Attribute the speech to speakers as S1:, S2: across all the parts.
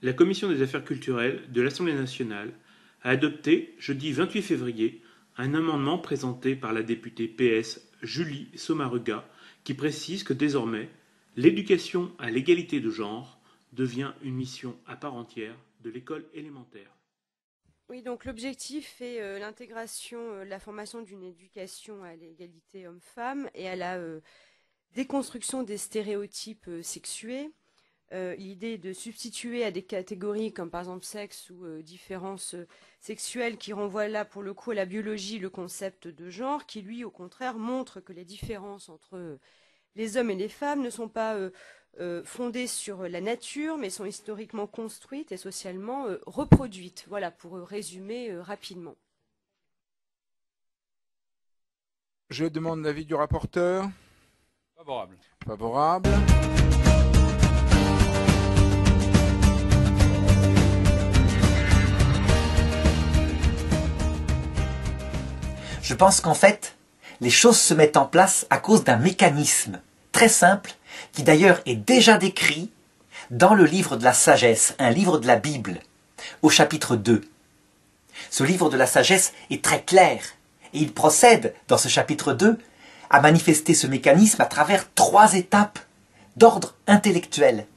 S1: la Commission des affaires culturelles de l'Assemblée nationale a adopté, jeudi 28 février, un amendement présenté par la députée PS Julie Sommaruga qui précise que désormais, l'éducation à l'égalité de genre devient une mission à part entière de l'école élémentaire.
S2: Oui, donc l'objectif est l'intégration, la formation d'une éducation à l'égalité homme-femme et à la déconstruction des stéréotypes sexués. L'idée est de substituer à des catégories comme par exemple sexe ou différences sexuelles qui renvoient là pour le coup à la biologie le concept de genre qui lui au contraire montre que les différences entre les hommes et les femmes ne sont pas fondées sur la nature mais sont historiquement construites et socialement reproduites. Voilà pour résumer rapidement.
S3: Je demande l'avis du rapporteur.
S4: Favorable.
S3: Favorable.
S5: Je pense qu'en fait, les choses se mettent en place à cause d'un mécanisme très simple, qui d'ailleurs est déjà décrit dans le livre de la sagesse, un livre de la Bible, au chapitre 2. Ce livre de la sagesse est très clair, et il procède, dans ce chapitre 2, à manifester ce mécanisme à travers 3 étapes d'ordre intellectuel.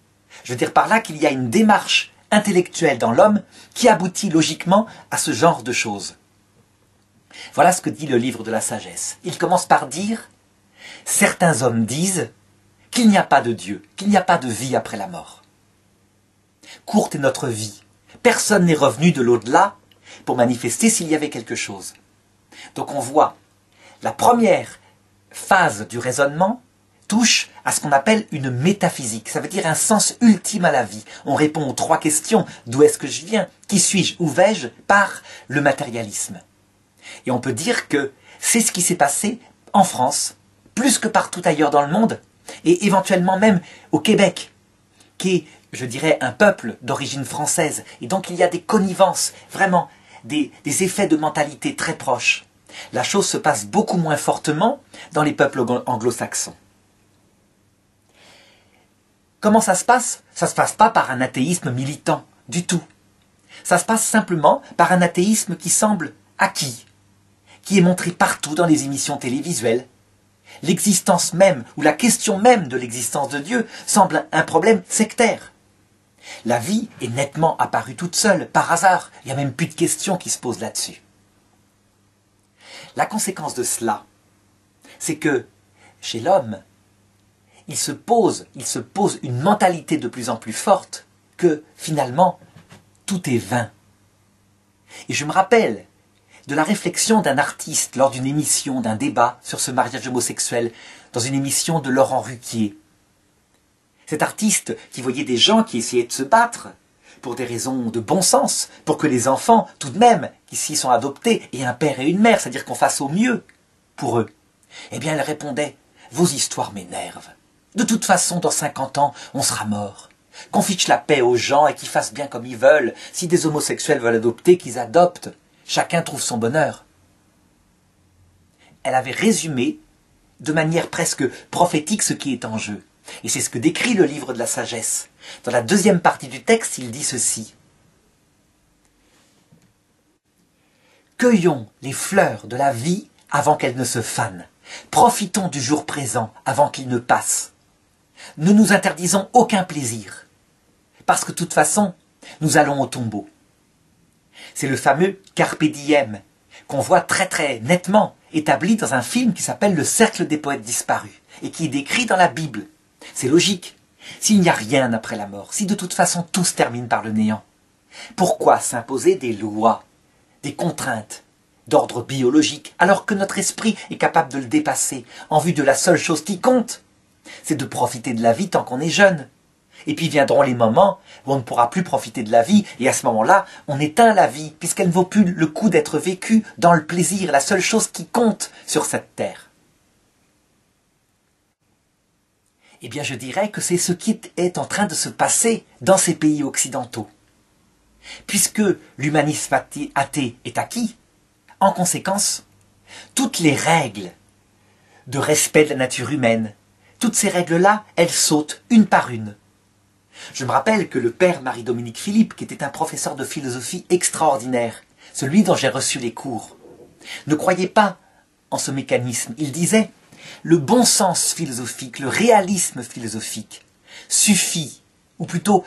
S5: Je veux dire par là qu'il y a une démarche intellectuelle dans l'homme qui aboutit logiquement à ce genre de choses. Voilà ce que dit le livre de la sagesse. Il commence par dire « Certains hommes disent qu'il n'y a pas de Dieu, qu'il n'y a pas de vie après la mort. Courte est notre vie. Personne n'est revenu de l'au-delà pour manifester s'il y avait quelque chose. » Donc on voit, la première phase du raisonnement touche à ce qu'on appelle une métaphysique. Ça veut dire un sens ultime à la vie. On répond aux 3 questions. D'où est-ce que je viens? Qui suis-je? Où vais-je? Par le matérialisme. Et on peut dire que c'est ce qui s'est passé en France, plus que partout ailleurs dans le monde, et éventuellement même au Québec, qui est, je dirais, un peuple d'origine française. Et donc il y a des connivences, vraiment, des effets de mentalité très proches. La chose se passe beaucoup moins fortement dans les peuples anglo-saxons. Comment ça se passe? Ça ne se passe pas par un athéisme militant, du tout. Ça se passe simplement par un athéisme qui semble acquis, qui est montré partout dans les émissions télévisuelles. L'existence même, ou la question même de l'existence de Dieu, semble un problème sectaire. La vie est nettement apparue toute seule, par hasard. Il n'y a même plus de questions qui se posent là-dessus. La conséquence de cela, c'est que, chez l'homme, il se pose une mentalité de plus en plus forte que, finalement, tout est vain. Et je me rappelle de la réflexion d'un artiste lors d'une émission, d'un débat sur ce mariage homosexuel, dans une émission de Laurent Ruquier. Cet artiste qui voyait des gens qui essayaient de se battre pour des raisons de bon sens, pour que les enfants, tout de même, qui s'y sont adoptés, aient un père et une mère, c'est-à-dire qu'on fasse au mieux pour eux. Eh bien, elle répondait « Vos histoires m'énervent. De toute façon, dans 50 ans, on sera mort. Qu'on fiche la paix aux gens et qu'ils fassent bien comme ils veulent. Si des homosexuels veulent adopter, qu'ils adoptent. Chacun trouve son bonheur. » Elle avait résumé, de manière presque prophétique, ce qui est en jeu. Et c'est ce que décrit le livre de la sagesse. Dans la 2e partie du texte, il dit ceci. « Cueillons les fleurs de la vie avant qu'elles ne se fanent. Profitons du jour présent avant qu'il ne passe. Ne nous interdisons aucun plaisir, parce que de toute façon, nous allons au tombeau. » C'est le fameux Carpe Diem, qu'on voit très très nettement établi dans un film qui s'appelle Le Cercle des poètes disparus, et qui est décrit dans la Bible. C'est logique. S'il n'y a rien après la mort, si de toute façon tout se termine par le néant, pourquoi s'imposer des lois, des contraintes d'ordre biologique, alors que notre esprit est capable de le dépasser en vue de la seule chose qui compte, c'est de profiter de la vie tant qu'on est jeune. Et puis viendront les moments où on ne pourra plus profiter de la vie, et à ce moment-là, on éteint la vie, puisqu'elle ne vaut plus le coup d'être vécue dans le plaisir, la seule chose qui compte sur cette terre. Eh bien, je dirais que c'est ce qui est en train de se passer dans ces pays occidentaux. Puisque l'humanisme athée est acquis, en conséquence, toutes les règles de respect de la nature humaine, toutes ces règles-là, elles sautent une par une. Je me rappelle que le père Marie-Dominique Philippe, qui était un professeur de philosophie extraordinaire, celui dont j'ai reçu les cours, ne croyait pas en ce mécanisme. Il disait, le bon sens philosophique, le réalisme philosophique suffit, ou plutôt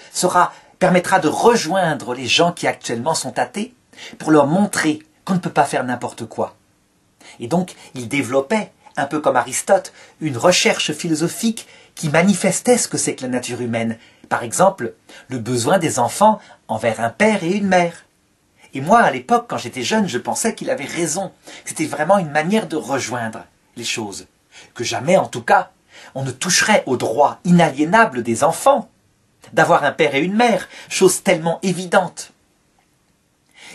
S5: permettra de rejoindre les gens qui actuellement sont athées pour leur montrer qu'on ne peut pas faire n'importe quoi. Et donc, il développait, un peu comme Aristote, une recherche philosophique qui manifestait ce que c'est que la nature humaine. Par exemple, le besoin des enfants envers un père et une mère. Et moi, à l'époque, quand j'étais jeune, je pensais qu'il avait raison. C'était vraiment une manière de rejoindre les choses. Que jamais, en tout cas, on ne toucherait au droit inaliénable des enfants d'avoir un père et une mère, chose tellement évidente.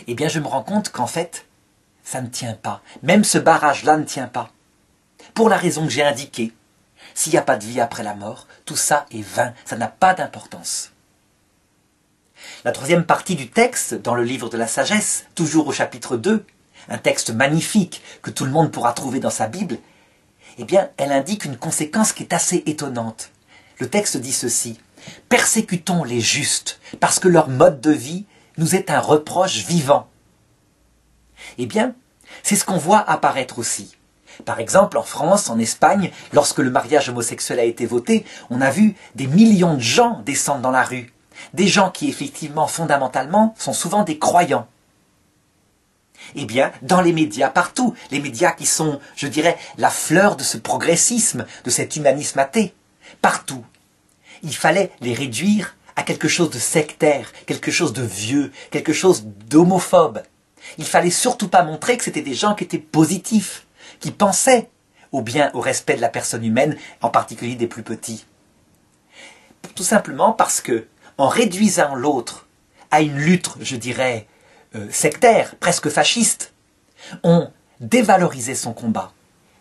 S5: Eh bien, je me rends compte qu'en fait, ça ne tient pas. Même ce barrage-là ne tient pas. Pour la raison que j'ai indiquée, s'il n'y a pas de vie après la mort, tout ça est vain, ça n'a pas d'importance. La troisième partie du texte, dans le livre de la sagesse, toujours au chapitre 2, un texte magnifique que tout le monde pourra trouver dans sa Bible, eh bien, elle indique une conséquence qui est assez étonnante. Le texte dit ceci, « Persécutons les justes, parce que leur mode de vie nous est un reproche vivant. » Eh bien, c'est ce qu'on voit apparaître aussi. Par exemple, en France, en Espagne, lorsque le mariage homosexuel a été voté, on a vu des millions de gens descendre dans la rue. Des gens qui, effectivement, fondamentalement, sont souvent des croyants. Eh bien, dans les médias, partout, les médias qui sont, je dirais, la fleur de ce progressisme, de cet humanisme athée, partout, il fallait les réduire à quelque chose de sectaire, quelque chose de vieux, quelque chose d'homophobe. Il fallait surtout pas montrer que c'était des gens qui étaient positifs, qui pensaient au bien, au respect de la personne humaine, en particulier des plus petits. Tout simplement parce que, en réduisant l'autre à une lutte, je dirais, sectaire, presque fasciste, on dévalorisait son combat.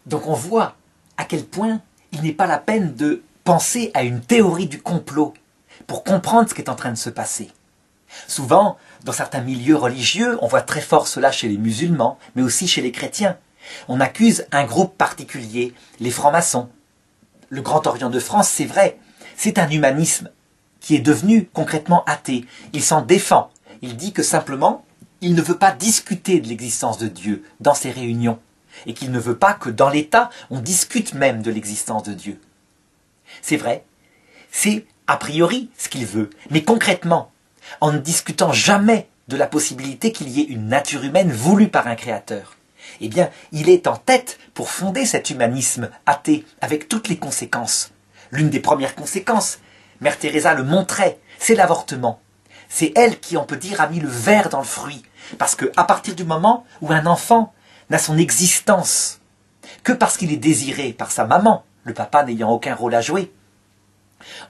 S5: Donc on voit à quel point il n'est pas la peine de penser à une théorie du complot pour comprendre ce qui est en train de se passer. Souvent, dans certains milieux religieux, on voit très fort cela chez les musulmans, mais aussi chez les chrétiens. On accuse un groupe particulier, les francs-maçons. Le Grand Orient de France, c'est vrai, c'est un humanisme qui est devenu concrètement athée. Il s'en défend. Il dit que simplement, il ne veut pas discuter de l'existence de Dieu dans ses réunions, et qu'il ne veut pas que dans l'État, on discute même de l'existence de Dieu. C'est vrai, c'est a priori ce qu'il veut, mais concrètement, en ne discutant jamais de la possibilité qu'il y ait une nature humaine voulue par un créateur, eh bien, il est en tête pour fonder cet humanisme athée avec toutes les conséquences. L'une des premières conséquences, Mère Teresa le montrait, c'est l'avortement. C'est elle qui, on peut dire, a mis le ver dans le fruit. Parce que, à partir du moment où un enfant n'a son existence que parce qu'il est désiré par sa maman, le papa n'ayant aucun rôle à jouer,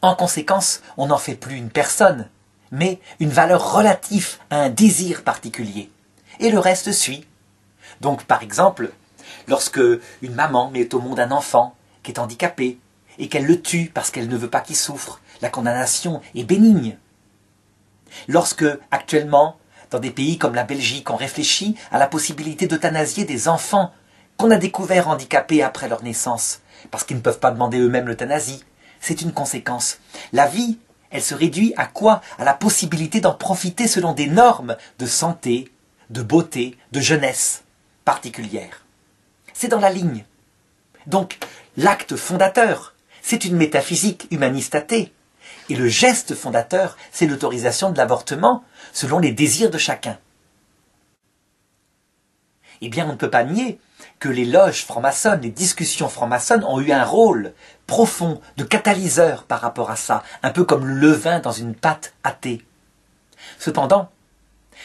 S5: en conséquence, on n'en fait plus une personne, mais une valeur relative à un désir particulier. Et le reste suit. Donc, par exemple, lorsque une maman met au monde un enfant qui est handicapé et qu'elle le tue parce qu'elle ne veut pas qu'il souffre, la condamnation est bénigne. Lorsque, actuellement, dans des pays comme la Belgique, on réfléchit à la possibilité d'euthanasier des enfants qu'on a découverts handicapés après leur naissance, parce qu'ils ne peuvent pas demander eux-mêmes l'euthanasie, c'est une conséquence. La vie, elle se réduit à quoi? À la possibilité d'en profiter selon des normes de santé, de beauté, de jeunesse particulières. C'est dans la ligne. Donc, l'acte fondateur, c'est une métaphysique humaniste athée. Et le geste fondateur, c'est l'autorisation de l'avortement selon les désirs de chacun. Eh bien, on ne peut pas nier que les loges franc-maçonnes, les discussions franc-maçonnes ont eu un rôle profond de catalyseur par rapport à ça, un peu comme le levain dans une pâte athée. Cependant,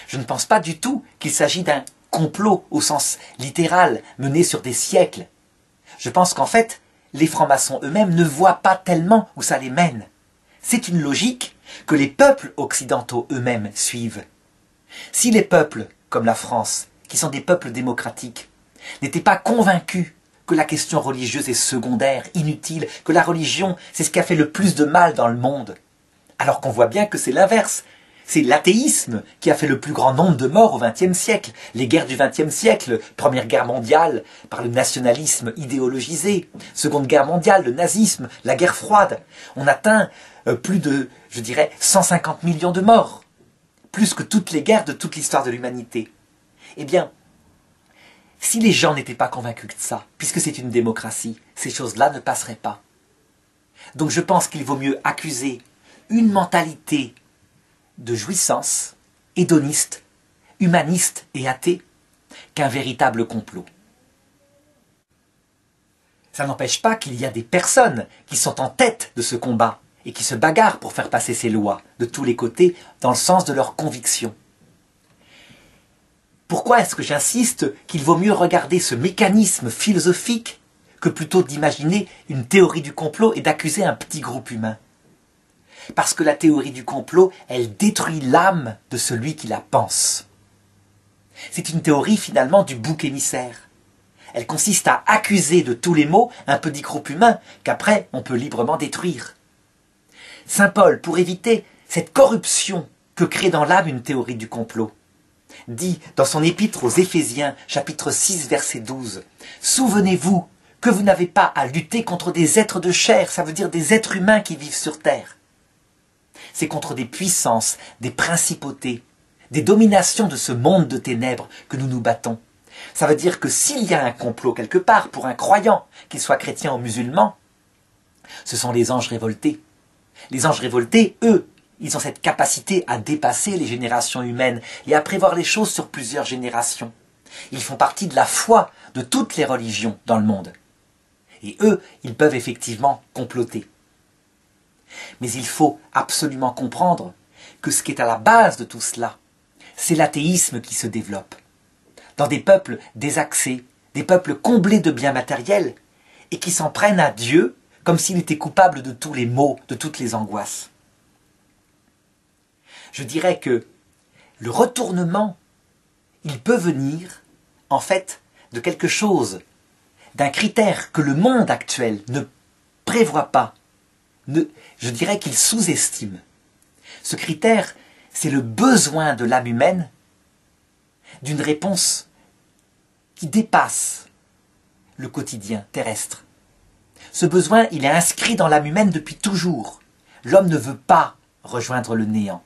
S5: je ne pense pas du tout qu'il s'agit d'un complot au sens littéral, mené sur des siècles. Je pense qu'en fait, les francs-maçons eux-mêmes ne voient pas tellement où ça les mène. C'est une logique que les peuples occidentaux eux-mêmes suivent. Si les peuples, comme la France, qui sont des peuples démocratiques, n'étaient pas convaincus que la question religieuse est secondaire, inutile, que la religion, c'est ce qui a fait le plus de mal dans le monde, alors qu'on voit bien que c'est l'inverse. C'est l'athéisme qui a fait le plus grand nombre de morts au XXe siècle. Les guerres du XXe siècle, Première Guerre mondiale, par le nationalisme idéologisé, Seconde Guerre mondiale, le nazisme, la guerre froide. On atteint plus de, je dirais, 150 millions de morts. Plus que toutes les guerres de toute l'histoire de l'humanité. Eh bien, si les gens n'étaient pas convaincus de ça, puisque c'est une démocratie, ces choses-là ne passeraient pas. Donc je pense qu'il vaut mieux accuser une mentalité de jouissance, hédoniste, humaniste et athée, qu'un véritable complot. Ça n'empêche pas qu'il y a des personnes qui sont en tête de ce combat et qui se bagarrent pour faire passer ces lois de tous les côtés dans le sens de leurs convictions. Pourquoi est-ce que j'insiste qu'il vaut mieux regarder ce mécanisme philosophique que plutôt d'imaginer une théorie du complot et d'accuser un petit groupe humain? Parce que la théorie du complot, elle détruit l'âme de celui qui la pense. C'est une théorie finalement du bouc émissaire. Elle consiste à accuser de tous les maux un petit groupe humain qu'après on peut librement détruire. Saint Paul, pour éviter cette corruption que crée dans l'âme une théorie du complot, dit dans son épître aux Éphésiens, chapitre 6, verset 12, « Souvenez-vous que vous n'avez pas à lutter contre des êtres de chair, ça veut dire des êtres humains qui vivent sur terre. C'est contre des puissances, des principautés, des dominations de ce monde de ténèbres que nous nous battons. Ça veut dire que s'il y a un complot quelque part pour un croyant, qu'il soit chrétien ou musulman, ce sont les anges révoltés. Les anges révoltés, eux, ils ont cette capacité à dépasser les générations humaines et à prévoir les choses sur plusieurs générations. Ils font partie de la foi de toutes les religions dans le monde. Et eux, ils peuvent effectivement comploter. Mais il faut absolument comprendre que ce qui est à la base de tout cela, c'est l'athéisme qui se développe. Dans des peuples désaxés, des peuples comblés de biens matériels, et qui s'en prennent à Dieu comme s'il était coupable de tous les maux, de toutes les angoisses. Je dirais que le retournement, il peut venir, en fait, de quelque chose, d'un critère que le monde actuel ne prévoit pas. Je dirais qu'il sous-estime. Ce critère, c'est le besoin de l'âme humaine d'une réponse qui dépasse le quotidien terrestre. Ce besoin, il est inscrit dans l'âme humaine depuis toujours. L'homme ne veut pas rejoindre le néant.